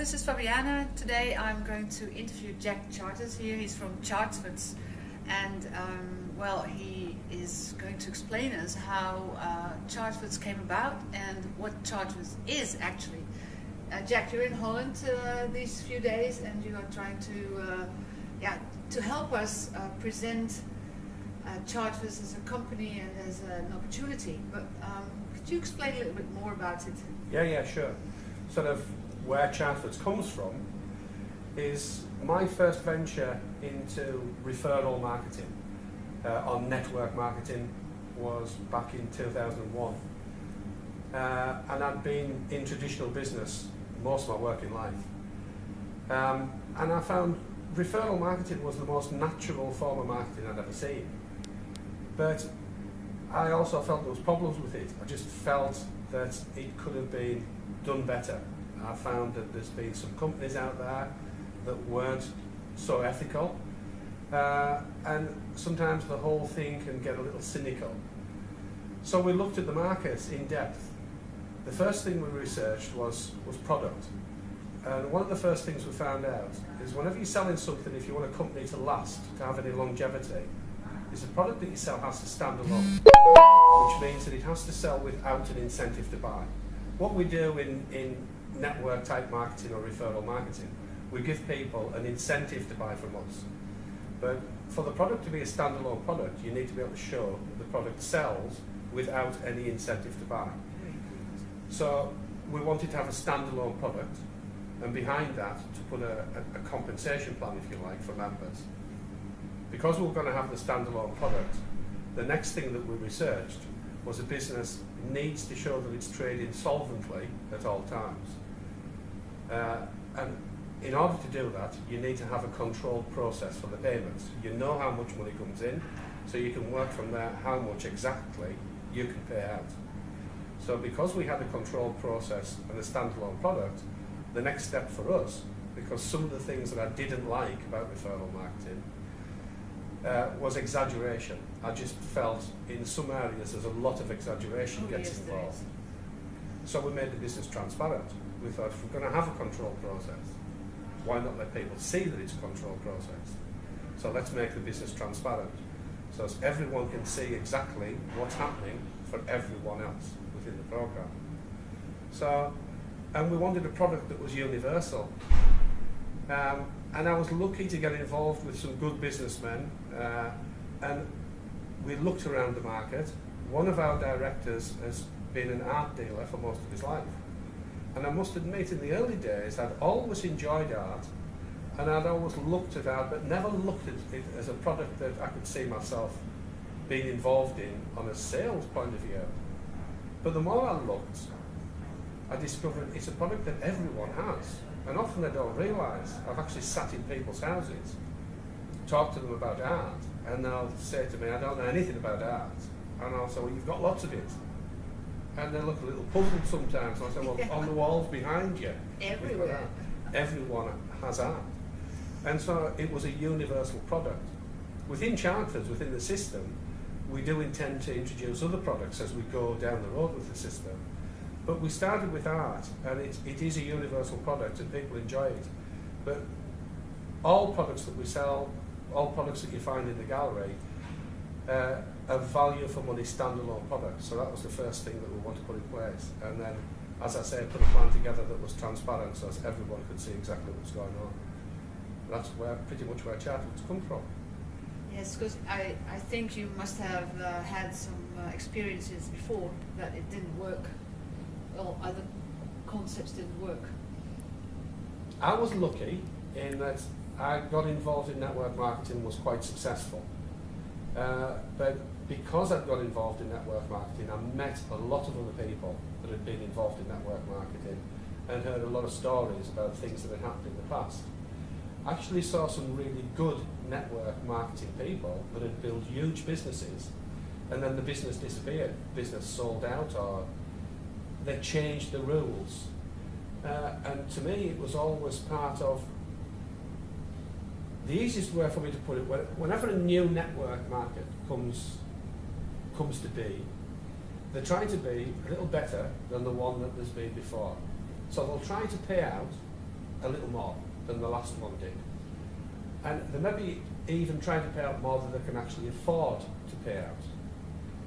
this is Fabiana. Today I'm going to interview Jack Charters here. He's from Chartfords, and well, he is going to explain us how Chartfords came about and what Chartfords is actually. Jack, you're in Holland these few days, and you are trying to help us present Chartfords as a company and as an opportunity. But could you explain a little bit more about it? Yeah, sure. Sort of where Chartfords comes from is my first venture into referral marketing on network marketing was back in 2001. And I'd been in traditional business most of my working life. And I found referral marketing was the most natural form of marketing I'd ever seen. But I also felt there was problems with it. I just felt that it could have been done better. I found that there's been some companies out there that weren't so ethical, and sometimes the whole thing can get a little cynical. So we looked at the markets in depth. The first thing we researched was product. And one of the first things we found out is whenever you're selling something, if you want a company to last, to have any longevity, is the product that you sell has to stand alone, which means that it has to sell without an incentive to buy. What we do in network type marketing or referral marketing, we give people an incentive to buy from us. But for the product to be a standalone product, you need to be able to show that the product sells without any incentive to buy. So we wanted to have a standalone product, and behind that to put a compensation plan, if you like, for members. Because we were going to have the standalone product, the next thing that we researched was a business needs to show that it's trading solvently at all times. And in order to do that, you need to have a controlled process for the payments. You know how much money comes in, so you can work from there how much exactly you can pay out. So because we had a controlled process and a standalone product, the next step for us, because some of the things that I didn't like about referral marketing, was exaggeration. I just felt in some areas there's a lot of exaggeration gets involved. So we made the business transparent. We thought if we're going to have a controlled process, why not let people see that it's a controlled process? So let's make the business transparent, so as everyone can see exactly what's happening for everyone else within the program. So, and we wanted a product that was universal. And I was lucky to get involved with some good businessmen, and we looked around the market. One of our directors has been an art dealer for most of his life. And I must admit, in the early days, I'd always enjoyed art, and I'd always looked at art, but never looked at it as a product that I could see myself being involved in on a sales point of view. But the more I looked, I discovered it's a product that everyone has. And often they don't realise. I've actually sat in people's houses, talked to them about art, and they'll say to me, I don't know anything about art. And I'll say, well, you've got lots of it. And they look a little puzzled sometimes. And I say, well, on the walls behind you. Everywhere. Everyone has art. And so it was a universal product. Within Chartfords, within the system, we do intend to introduce other products as we go down the road with the system. But we started with art, and it is a universal product, and people enjoy it. But all products that we sell, all products that you find in the gallery, are value for money standalone products. So that was the first thing that we want to put in place. And then, as I say, put a plan together that was transparent, so as everyone could see exactly what's going on. That's pretty much where Chartfords come from. Yes, because I think you must have had some experiences before that it didn't work. Well, other concepts didn't work. I was lucky in that I got involved in network marketing and was quite successful. But because I'd got involved in network marketing, I met a lot of other people that had been involved in network marketing and heard a lot of stories about things that had happened in the past. I actually saw some really good network marketing people that had built huge businesses, and then the business disappeared. Business sold out, or they changed the rules. And to me, it was always part of the easiest way for me to put it. Whenever a new network market comes to be, they're trying to be a little better than the one that there's been before. So they'll try to pay out a little more than the last one did. And they may be even trying to pay out more than they can actually afford to pay out.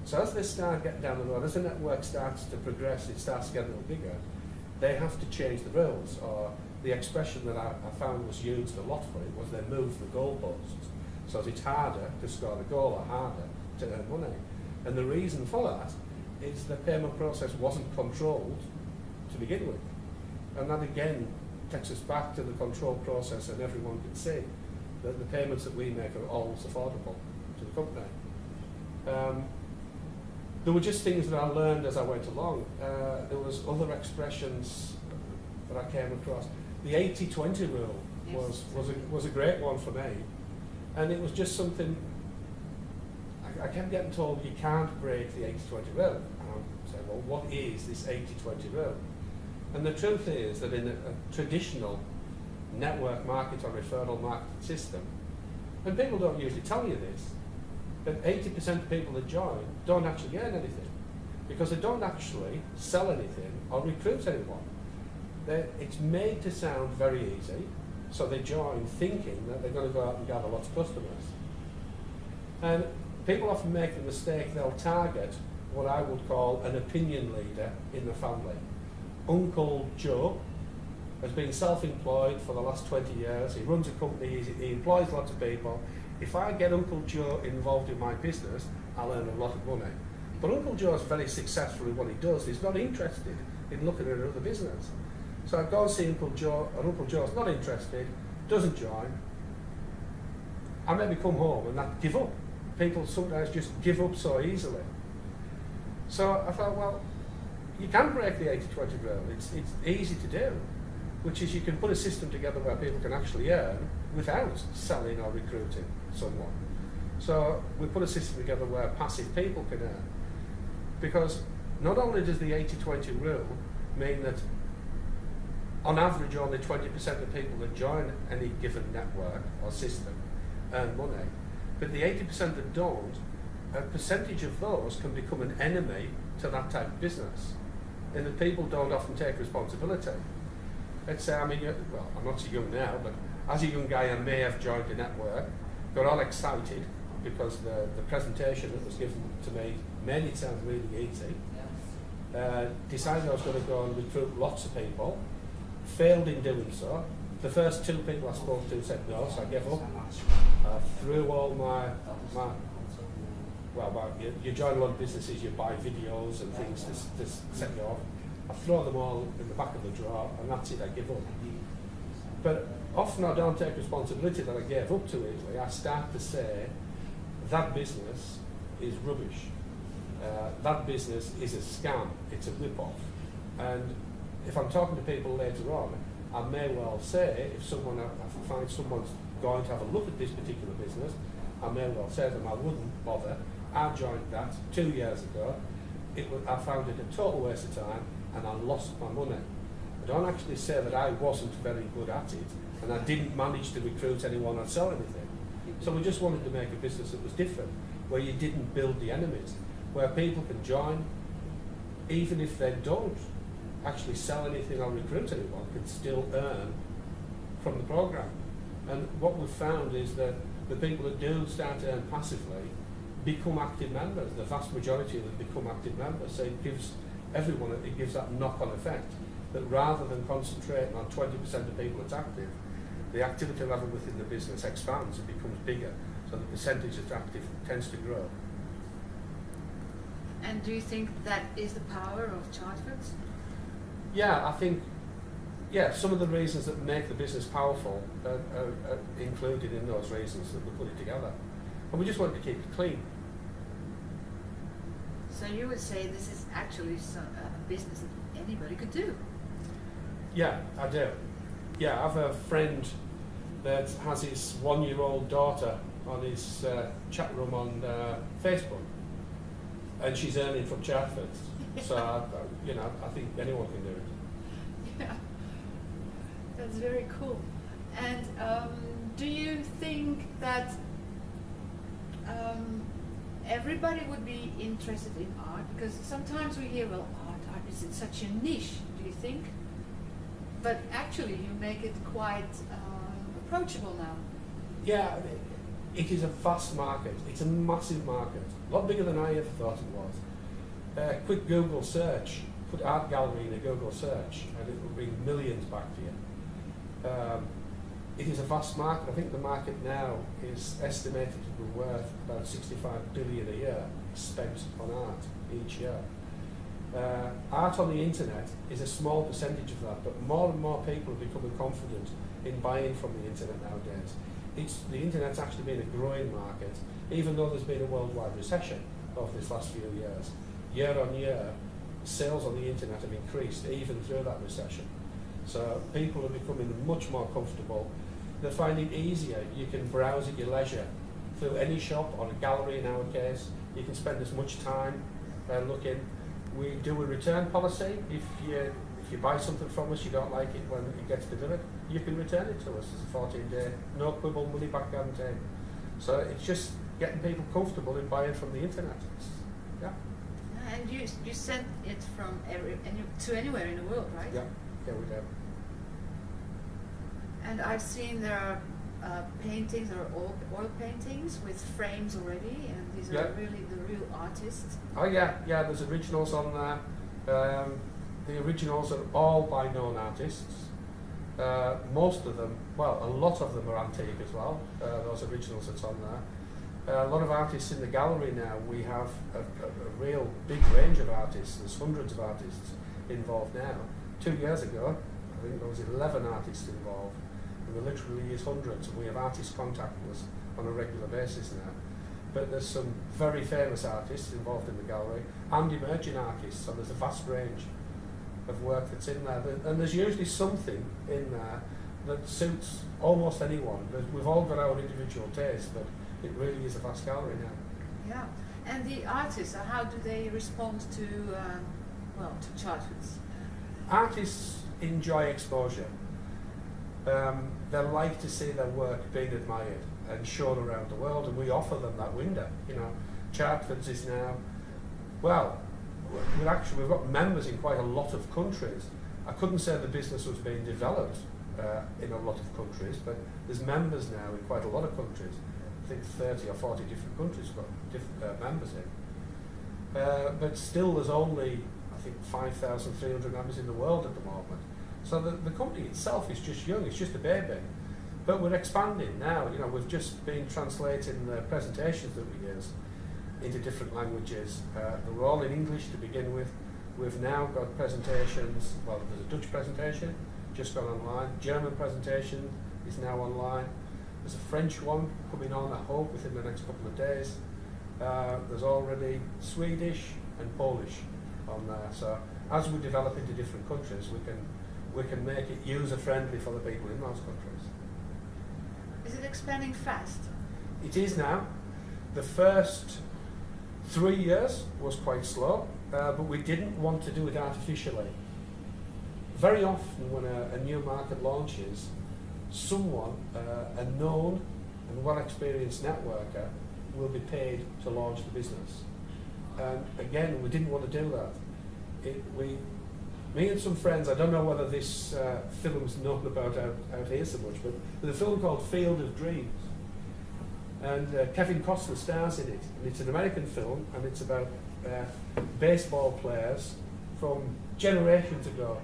So as they start getting down the road, as the network starts to progress, it starts to get a little bigger, they have to change the rules. Or the expression that I found was used a lot for it was they move the goalposts. So it's harder to score a goal or harder to earn money. And the reason for that is the payment process wasn't controlled to begin with. And that again takes us back to the control process, and everyone can see that the payments that we make are always affordable to the company. There were just things that I learned as I went along. There was other expressions that I came across. The 80-20 rule was a great one for me. And it was just something, I kept getting told you can't break the 80-20 rule. And I'm saying, well, what is this 80-20 rule? And the truth is that in a traditional network market or referral market system, and people don't usually tell you this, that 80% of people that join don't actually earn anything because they don't actually sell anything or recruit anyone. It's made to sound very easy, so they join thinking that they're going to go out and gather lots of customers. And people often make the mistake, they'll target what I would call an opinion leader in the family. Uncle Joe has been self-employed for the last 20 years, he runs a company, he employs lots of people. If I get Uncle Joe involved in my business, I'll earn a lot of money. But Uncle Joe's very successful in what he does, he's not interested in looking at another business. So I go and see Uncle Joe, and Uncle Joe's not interested, doesn't join. I maybe come home and not give up. People sometimes just give up so easily. So I thought, well, you can break the 80-20 rule. It's easy to do, which is you can put a system together where people can actually earn without selling or recruiting someone. So we put a system together where passive people can earn. Because not only does the 80-20 rule mean that on average only 20% of people that join any given network or system earn money, but the 80% that don't, a percentage of those can become an enemy to that type of business. And the people don't often take responsibility. Let's say, well, I'm not so young now, but as a young guy I may have joined a network, got all excited because the presentation that was given to me made it sound really easy. Decided I was going to go and recruit lots of people, failed in doing so. The first 2 people I spoke to said no, so I gave up. I threw all you join a lot of businesses, you buy videos and things to set you off. I throw them all in the back of the drawer and that's it, I give up. But often I don't take responsibility that I gave up too easily. I start to say, that business is rubbish. That business is a scam, it's a rip-off. And if I'm talking to people later on, I may well say, if I find someone's going to have a look at this particular business, I may well say to them, I wouldn't bother. I joined that 2 years ago. I found it a total waste of time and I lost my money. I don't actually say that I wasn't very good at it and I didn't manage to recruit anyone or sell anything. So we just wanted to make a business that was different, where you didn't build the enemies, where people can join, even if they don't actually sell anything or recruit anyone, can still earn from the program. And what we've found is that the people that do start to earn passively become active members. The vast majority of them become active members. So it gives everyone, it gives that knock-on effect, that rather than concentrating on 20% of people that's active, the activity level within the business expands and becomes bigger, so the percentage that's active tends to grow. And do you think that is the power of Chartfords? Yeah, I think, some of the reasons that make the business powerful are included in those reasons that we put it together. And we just wanted to keep it clean. So you would say this is actually a business that anybody could do? Yeah, I do. Yeah, I have a friend that has his 1-year-old daughter on his chat room on Facebook, and she's earning from Chartfords. So, I think anyone can do it. Yeah, that's very cool. And do you think that everybody would be interested in art? Because sometimes we hear, well, art is in such a niche. Do you think? But actually you make it quite approachable now. Yeah, it is a vast market. It's a massive market. A lot bigger than I ever thought it was. Quick Google search, put Artgallery in a Google search and it will bring millions back to you. It is a vast market. I think the market now is estimated to be worth about 65 billion a year spent on art each year. Art on the internet is a small percentage of that, but more and more people are becoming confident in buying from the internet nowadays. The internet's actually been a growing market, even though there's been a worldwide recession over this last few years. Year on year, sales on the internet have increased even through that recession. So people are becoming much more comfortable. They find it easier. You can browse at your leisure through any shop or a gallery in our case. You can spend as much time looking. We do a return policy. If you buy something from us, you don't like it when it gets delivered, you can return it to us. It's a 14-day, no quibble, money back guarantee. So it's just getting people comfortable in buying from the internet. Yeah. And you send it from to anywhere in the world, right? Yeah, yeah, we do. And I've seen there are paintings, there are oil paintings with frames already, and these are really the real artists. Oh yeah, there's originals on there. The originals are all by known artists. Most of them, well, a lot of them are antique as well, those originals that's on there. A lot of artists in the gallery now. We have a real big range of artists. There's hundreds of artists involved now. 2 years ago, I think there was 11 artists involved. And we literally use hundreds, and we have artists contacting us on a regular basis now. But there's some very famous artists involved in the gallery, and emerging artists, so there's a vast range of work that's in there. And there's usually something in there that suits almost anyone. We've all got our individual taste, but it really is a vast gallery now. Yeah, and the artists, how do they respond to Chartfords? Artists enjoy exposure. They like to see their work being admired and shown around the world, and we offer them that window. You know, Chartfords is now, well, we've got members in quite a lot of countries. I couldn't say the business was being developed in a lot of countries, but there's members now in quite a lot of countries. I think 30 or 40 different countries got members in. But still there's only, I think, 5,300 members in the world at the moment. So the company itself is just young, it's just a baby. But we're expanding now. You know, we've just been translating the presentations that we use into different languages. They were all in English to begin with. We've now got presentations, well, there's a Dutch presentation, just gone online. German presentation is now online. There's a French one coming on, I hope, within the next couple of days. There's already Swedish and Polish on there. So as we develop into different countries, we can make it user-friendly for the people in those countries. Is it expanding fast? It is now. The first 3 years was quite slow, but we didn't want to do it artificially. Very often when a new market launches, someone, a known and well-experienced networker, will be paid to launch the business. And again, we didn't want to do that. Me and some friends, I don't know whether this film's known about out here so much, but there's a film called Field of Dreams. And Kevin Costner stars in it. And it's an American film, and it's about baseball players from generations ago.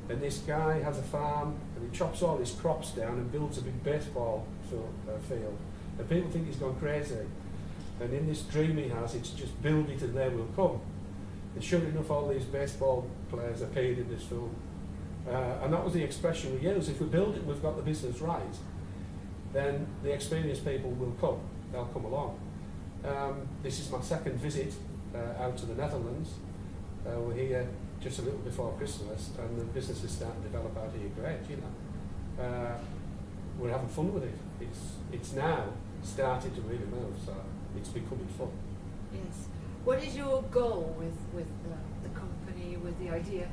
And this guy has a farm, and he chops all his crops down and builds a big baseball field. And people think he's gone crazy. And in this dream he has, it's just build it and they will come. And sure enough, all these baseball players appeared in this film. And that was the expression we used. If we build it and we've got the business right, then the experienced people will come. They'll come along. This is my second visit out to the Netherlands. We're here just a little before Christmas, and the business is starting to develop out here great, you know. We're having fun with it. It's now started to really move, so it's becoming fun. Yes. What is your goal with the company, with the idea?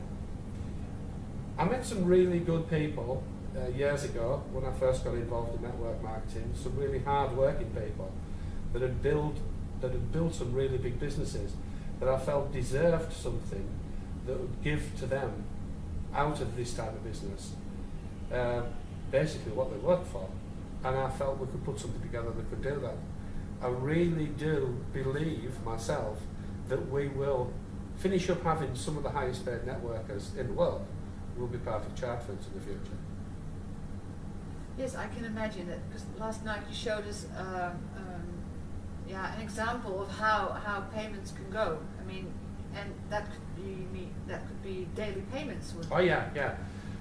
I met some really good people years ago when I first got involved in network marketing, some really hard-working people that had built some really big businesses that I felt deserved something that would give to them out of this type of business. basically what they work for, and I felt we could put something together that could do that. I really do believe myself that we will finish up having some of the highest paid networkers in the world will be part of Chartfords in the future. Yes, I can imagine that, because last night you showed us an example of how payments can go. I mean, and that could be daily payments. Oh yeah.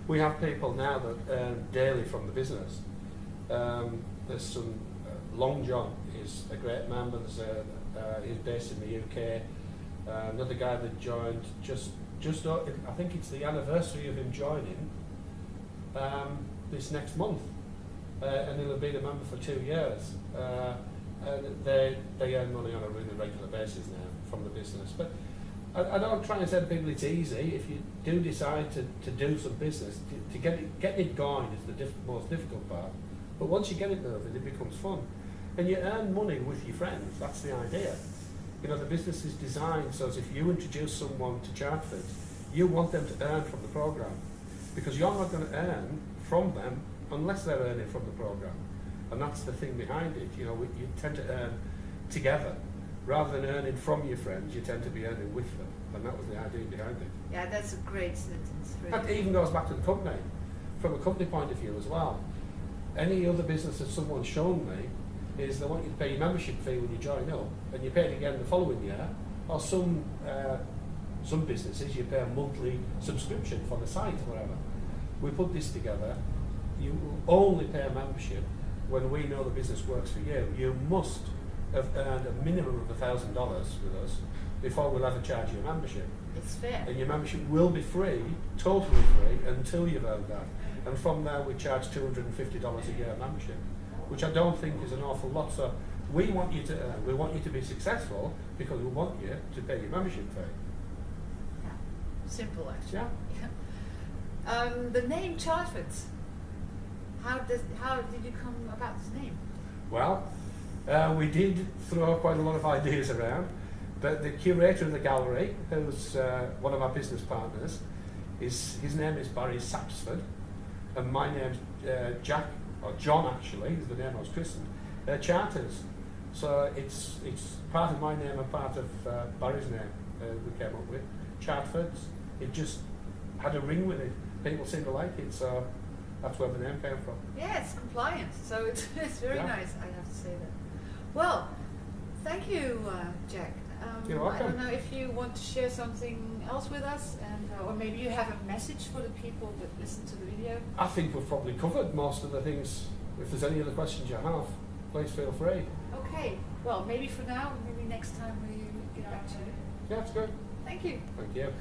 We have people now that earn daily from the business. There's some Long John is a great member. He's based in the UK. Another guy that joined just I think it's the anniversary of him joining this next month, and he'll have been a member for 2 years. And they earn money on a really regular basis now from the business. But I don't try and say people it's easy. If you do decide to do some business, to get it going is the most difficult part. But once you get it moving, it becomes fun. And you earn money with your friends. That's the idea. You know, the business is designed so as if you introduce someone to Chartfords, you want them to earn from the program, because you're not going to earn from them unless they're earning from the program. And that's the thing behind it. You know, you tend to earn together. Rather than earning from your friends, you tend to be earning with them. And that was the idea behind it. Yeah, that's a great sentence. Really. That even goes back to the company. From a company point of view as well. Any other business that someone's shown me is they want you to pay your membership fee when you join up, and you pay it again the following year. Or some businesses, you pay a monthly subscription for the site or whatever. We put this together. You will only pay a membership when we know the business works for you. You must have earned a minimum of $1,000 with us before we'll ever charge you a membership. It's fair. And your membership will be free, totally free, until you've earned that. And from there we charge $250 a year membership, which I don't think is an awful lot. So we want you to earn, we want you to be successful, because we want you to pay your membership fee. Yeah. Simple, actually. Yeah. The name Chartfords. How did you come about this name? Well, we did throw quite a lot of ideas around, but the curator of the gallery, who's one of our business partners, his name is Barry Sapsford, and my name's Jack, or John actually, is the name I was christened, Charters. So it's part of my name and part of Barry's name we came up with, Chartfords. It just had a ring with it. People seem to like it, so that's where the name came from. Yeah, it's compliant, so it's very nice, I have to say that. Well, thank you, Jack. You're welcome. I don't know if you want to share something else with us, and or maybe you have a message for the people that listen to the video. I think we've probably covered most of the things. If there's any other questions you have, please feel free. Okay, well, maybe for now, maybe next time we get back to you. Yeah, that's good. Thank you. Thank you.